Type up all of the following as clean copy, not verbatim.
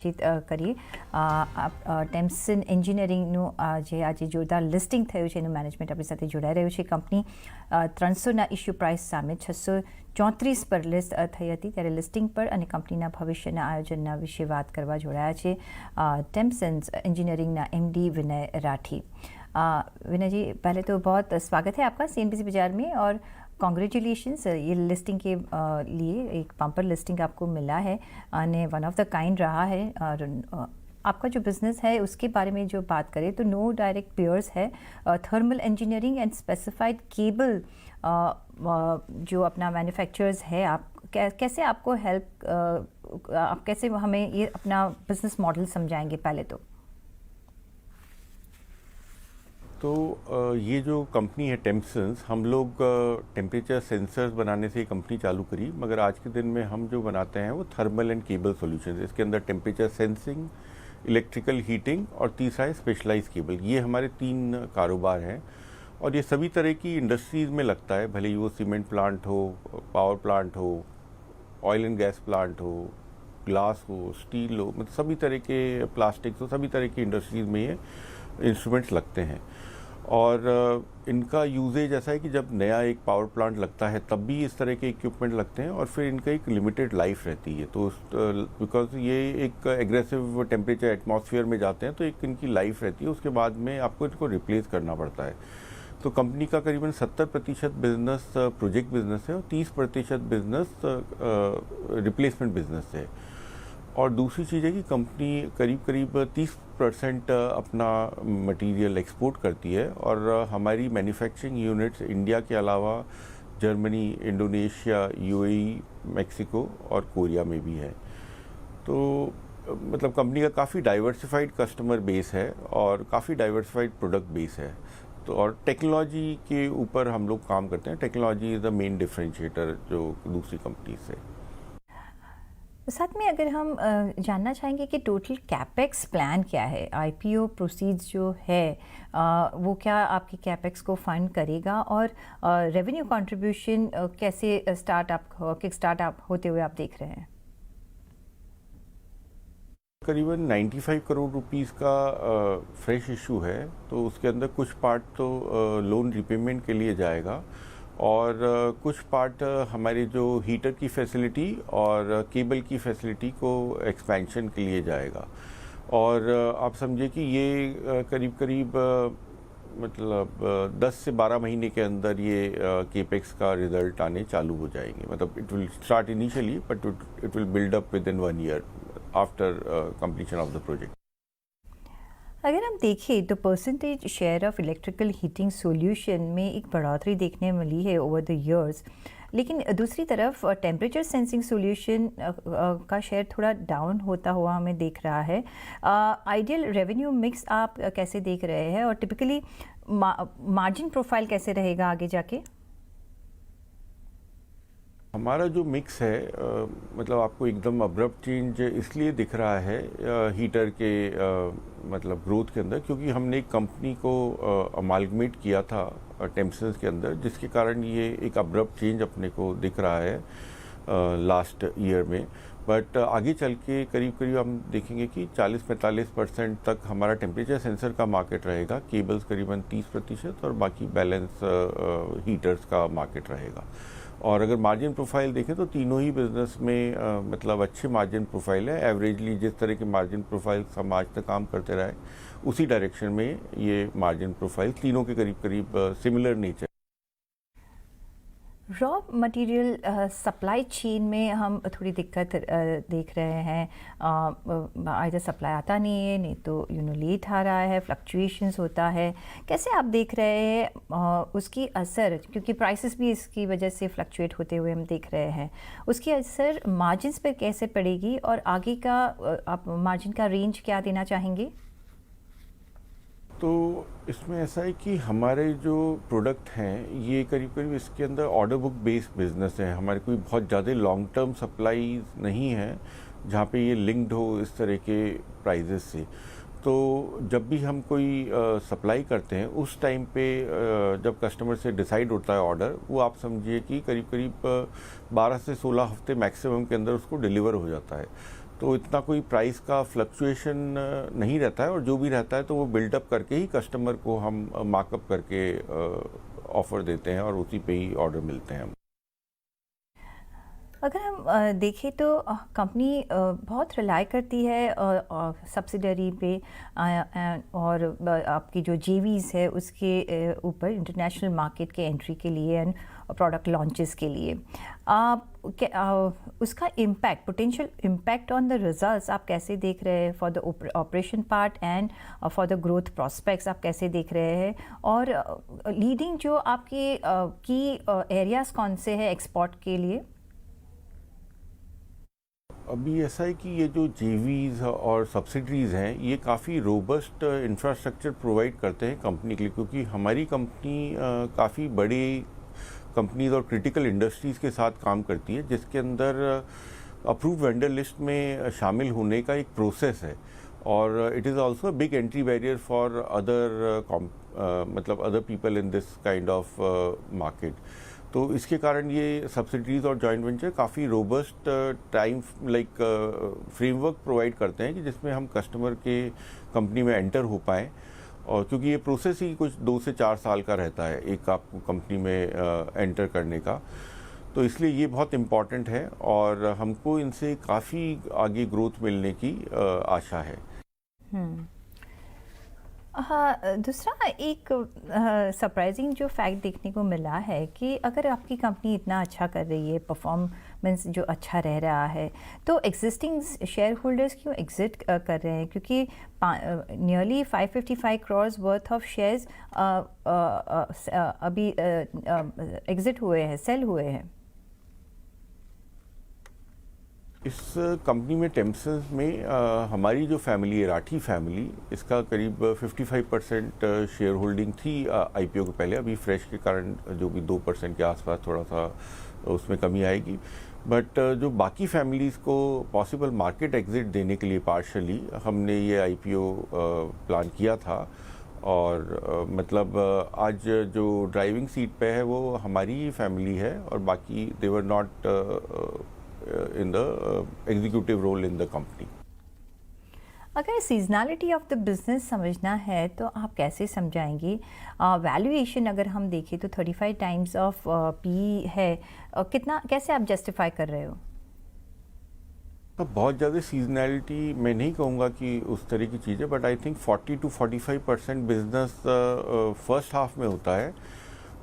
કરીએ આપ ટેમ્સન એન્જિનિયરિંગનું આજે જોરદાર લિસ્ટિંગ થયું છે એનું મેનેજમેન્ટ આપણી સાથે જોડાઈ રહ્યું છે. કંપની 300ના ઇશ્યુ પ્રાઇસ સામે 634 પર લિસ્ટ થઈ હતી, ત્યારે લિસ્ટિંગ પર અને કંપનીના ભવિષ્યના આયોજનના વિશે વાત કરવા જોડાયા છે टेम्सन इंजीनियरिंग एमडी विनय राठी. विनय जी, पहले तो बहुत स्वागत है आपका CNBC बाजार में और कॉन्ग्रेचुलेशंस, ये लिस्टिंग के लिए एक बम्पर लिस्टिंग आपको मिला है और वन ऑफ द काइंड रहा है. और आपका जो बिज़नेस है उसके बारे में जो बात करें तो नो डायरेक्ट पेयर्स है, thermal engineering and specified cable जो अपना मैन्युफैक्चरर्स है. आप कैसे आपको हेल्प आप कैसे हमें ये अपना बिजनेस मॉडल समझाएंगे पहले तो ये जो कंपनी है टेम्सन, हम लोग टेम्परेचर सेंसर्स बनाने से ये कंपनी चालू करी, मगर आज के दिन में हम जो बनाते हैं वो थर्मल एंड केबल सॉल्यूशंस. इसके अंदर टेम्परेचर सेंसिंग, इलेक्ट्रिकल हीटिंग और तीसरा है स्पेशलाइज केबल. ये हमारे 3 कारोबार हैं और ये सभी तरह की इंडस्ट्रीज़ में लगता है, भले ही वो सीमेंट प्लांट हो, पावर प्लांट हो, ऑयल एंड गैस प्लांट हो, ग्लास हो, स्टील हो, मतलब सभी तरह के प्लास्टिक्स हो, सभी तरह की इंडस्ट्रीज़ में ये इंस्ट्रूमेंट्स लगते हैं. और इनका यूजेज ऐसा है कि जब नया एक पावर प्लांट लगता है तब भी इस तरह के इक्विपमेंट लगते हैं और फिर इनका एक लिमिटेड लाइफ रहती है. तो बिकॉज ये एक एग्रेसिव टेम्परेचर एटमॉस्फेयर में जाते हैं तो एक इनकी लाइफ रहती है, उसके बाद में आपको इनको रिप्लेस करना पड़ता है. तो कंपनी का करीबन 70% बिजनेस प्रोजेक्ट बिजनेस है और 30% बिजनेस रिप्लेसमेंट बिजनेस है. और दूसरी चीज़ है कि कंपनी करीब 30% अपना मटेरियल एक्सपोर्ट करती है और हमारी मैन्युफैक्चरिंग यूनिट्स इंडिया के अलावा जर्मनी, इंडोनेशिया, UAE, मैक्सिको और कोरिया में भी है. तो मतलब कंपनी का काफ़ी डाइवर्सिफाइड कस्टमर बेस है और काफ़ी डाइवर्सिफाइड प्रोडक्ट बेस है. तो और टेक्नोलॉजी के ऊपर हम लोग काम करते हैं. Technology is the main differentiator जो दूसरी कंपनी से. साथ में अगर हम जानना चाहेंगे कि टोटल कैपेक्स प्लान क्या है, IPO प्रोसीड्स जो है वो क्या आपकी कैपेक्स को फंड करेगा और रेवेन्यू कंट्रीब्यूशन कैसे किक स्टार्ट आप होते हुए आप देख रहे हैं? करीबन 95 करोड़ रुपीस का फ्रेश इशू है, तो उसके अंदर कुछ पार्ट तो लोन रिपेमेंट के लिए जाएगा और कुछ पार्ट हमारे जो हीटर की फैसिलिटी और केबल की फैसिलिटी को एक्सपेंशन के लिए जाएगा. और आप समझिए कि ये करीब मतलब 10 से 12 महीने के अंदर ये केपेक्स का रिजल्ट आने चालू हो जाएंगे. मतलब it will start initially but it will build up with in 1 year after completion of the project. अगर हम देखें तो percentage share of electrical heating solution में एक बढ़ोतरी देखने मिली है ओवर द इयर्स, लेकिन दूसरी तरफ टेम्परेचर सेंसिंग सॉल्यूशन का शेयर थोड़ा डाउन होता हुआ हमें देख रहा है. आइडियल रेवेन्यू मिक्स आप कैसे देख रहे हैं और टिपिकली मार्जिन प्रोफाइल कैसे रहेगा आगे जाके? हमारा जो मिक्स है मतलब आपको एकदम अब्रप्ट चेंज इसलिए दिख रहा है हीटर के मतलब ग्रोथ के अंदर, क्योंकि हमने एक कंपनी को अमालगमेट किया था टेम्सन के अंदर, जिसके कारण ये एक अब्रप्ट चेंज अपने को दिख रहा है लास्ट ईयर में. बट आगे चल के करीब हम देखेंगे कि 40-45% तक हमारा टेम्परेचर सेंसर का मार्केट रहेगा, केबल्स करीबन 30% और बाकी बैलेंस हीटर्स का मार्केट रहेगा. और अगर मार्जिन प्रोफाइल देखें तो तीनों ही बिजनेस में मतलब अच्छे मार्जिन प्रोफाइल है. एवरेजली जिस तरह के मार्जिन प्रोफाइल हम आज तक काम करते रहे उसी डायरेक्शन में ये मार्जिन प्रोफाइल तीनों के करीब similar nature. Raw material supply chain में हम थोड़ी दिक्कत देख रहे हैं. आइधर सप्लाई आता नहीं है, नहीं तो लेट आ रहा है, फ्लक्चुएशंस होता है. कैसे आप देख रहे हैं उसकी असर, क्योंकि प्राइसेस भी इसकी वजह से फ्लक्चुएट होते हुए हम देख रहे हैं, उसकी असर मार्जिन्स पर कैसे पड़ेगी और आगे का आप मार्जिन का रेंज क्या देना चाहेंगे? तो इसमें ऐसा है कि हमारे जो प्रोडक्ट हैं ये करीब इसके अंदर ऑर्डर बुक बेस्ड बिजनेस है. हमारे कोई बहुत ज़्यादा लॉन्ग टर्म सप्लाई नहीं है जहाँ पे ये लिंक्ड हो इस तरह के प्राइजेस से. तो जब भी हम कोई सप्लाई करते हैं उस टाइम पे जब कस्टमर से डिसाइड होता है ऑर्डर, वो आप समझिए कि करीब 12 से 16 हफ्ते मैक्सिमम के अंदर उसको डिलीवर हो जाता है. तो इतना कोई प्राइस का फ्लक्चुएशन नहीं रहता है, और जो भी रहता है तो वो बिल्डअप करके ही कस्टमर को हम मार्कअप करके ऑफ़र देते हैं और उसी पे ही ऑर्डर मिलते हैं हम। अगर हम देखें तो कंपनी बहुत रिलाई करती है सब्सिडरी पे और आपकी जो जेवीज़ है उसके ऊपर इंटरनेशनल मार्केट के एंट्री के लिए एंड प्रोडक्ट लॉन्चेस के लिए। उसका impact, potential impact on the results आप कैसे देख रहे हैं for the operation part and for the growth prospects आप कैसे देख रहे हैं? और लीडिंग जो आपके की एरियाज़ कौन से हैं एक्सपोर्ट के लिए? अभी ऐसा है कि ये जो जेवीज़ और सब्सिडरीज़ हैं, ये काफ़ी रोबस्ट इंफ्रास्ट्रक्चर प्रोवाइड करते हैं कंपनी के लिए, क्योंकि हमारी कंपनी काफ़ी बड़ी कंपनीज और क्रिटिकल इंडस्ट्रीज़ के साथ काम करती है, जिसके अंदर अप्रूव वेंडर लिस्ट में शामिल होने का एक प्रोसेस है, और it is also big entry barrier for other मतलब other people in this kind of market. तो इसके कारण ये सब्सिडीज़ और जॉइंट वेंचर काफ़ी रोबस्ट टाइम फ्रेमवर्क प्रोवाइड करते हैं कि जिसमें हम कस्टमर के कंपनी में एंटर हो पाएँ, और क्योंकि ये प्रोसेस ही कुछ 2 से 4 साल का रहता है एक आपको कंपनी में एंटर करने का, तो इसलिए ये बहुत इम्पॉर्टेंट है और हमको इनसे काफ़ी आगे ग्रोथ मिलने की आशा है। हाँ, दूसरा एक सरप्राइजिंग जो फैक्ट देखने को मिला है कि अगर आपकी कंपनी इतना अच्छा कर रही है, परफॉर्मेंस जो अच्छा रह रहा है, तो एग्जिस्टिंग शेयर होल्डर्स क्यों एग्जिट कर रहे हैं? क्योंकि nearly 555 crore worth of shares अभी एग्जिट हुए हैं, सेल हुए हैं। इस कंपनी में टेम्पसन्स में हमारी जो फैमिली है, राठी फैमिली, इसका करीब 55% शेयर होल्डिंग थी आईपीओ के पहले। अभी फ्रेश के कारण जो भी 2% के आसपास थोड़ा सा उसमें कमी आएगी, बट जो बाकी फैमिलीज़ को पॉसिबल मार्केट एग्जिट देने के लिए पार्शली हमने ये आईपीओ प्लान किया था, और मतलब आज जो ड्राइविंग सीट पे है वो हमारी ही फैमिली है, और बाकी they were not in the executive role in the company. अगर सीजनलिटी ऑफ द बिजनेस समझना है तो आप कैसे समझाएंगे? वैल्यूएशन अगर हम देखें तो 35 टाइम्स ऑफ पी है, कितना, कैसे आप जस्टिफाई कर रहे हो? बहुत ज़्यादा सीजनैलिटी मैं नहीं कहूँगा कि उस तरह की चीज़ है, but I think 40 to 45% business first half में होता है,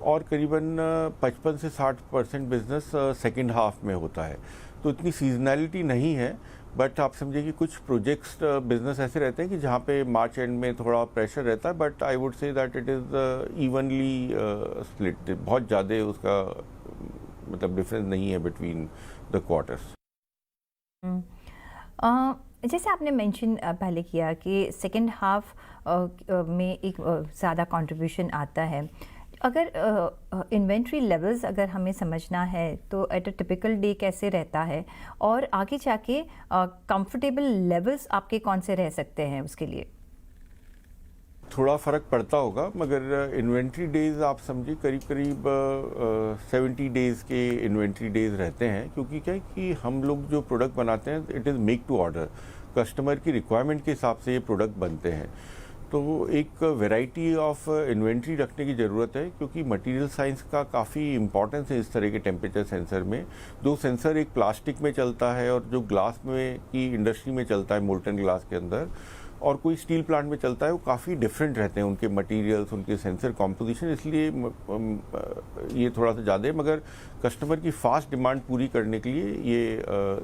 और करीबन 55 से 60% बिजनेस सेकेंड हाफ में होता है। तो इतनी सीजनैलिटी नहीं है, बट आप समझिए कि कुछ प्रोजेक्ट्स बिजनेस ऐसे रहते हैं कि जहाँ पे मार्च एंड में थोड़ा प्रेशर रहता है, but I would say that it is evenly split. बहुत ज़्यादा उसका मतलब डिफरेंस नहीं है बिटवीन द क्वार्टर्स। जैसे आपने मेंशन पहले किया कि सेकेंड हाफ में एक ज़्यादा कंट्रीब्यूशन आता है। अगर इन्वेंट्री लेवल्स अगर हमें समझना है तो एट अ टिपिकल डे कैसे रहता है, और आगे जाके कंफर्टेबल लेवल्स आपके कौन से रह सकते हैं उसके लिए? थोड़ा फ़र्क पड़ता होगा, मगर इन्वेंट्री डेज़ आप समझिए करीब करीब 70 डेज़ के इन्वेंट्री डेज़ रहते हैं, क्योंकि क्या है कि हम लोग जो प्रोडक्ट बनाते हैं it is make to order, customer की रिक्वायरमेंट के हिसाब से ये प्रोडक्ट बनते हैं। तो एक वैरायटी ऑफ इन्वेंट्री रखने की ज़रूरत है, क्योंकि मटेरियल साइंस का काफ़ी इंपॉर्टेंस है इस तरह के टेम्परेचर सेंसर में। जो सेंसर एक प्लास्टिक में चलता है और जो ग्लास में की इंडस्ट्री में चलता है, मोल्टन ग्लास के अंदर, और कोई स्टील प्लांट में चलता है, वो काफ़ी डिफरेंट रहते हैं उनके मटेरियल्स, उनके सेंसर कॉम्पोजिशन, इसलिए ये थोड़ा सा ज़्यादा है। मगर कस्टमर की फास्ट डिमांड पूरी करने के लिए ये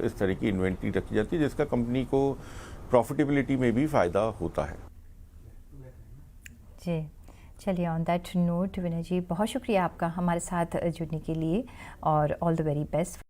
इस तरह की इन्वेंट्री रखी जाती है, जिसका कंपनी को प्रॉफिटेबिलिटी में भी फ़ायदा होता है। जी, चलिए, ऑन दैट नोट विनय जी, बहुत शुक्रिया आपका हमारे साथ जुड़ने के लिए, और ऑल द वेरी बेस्ट।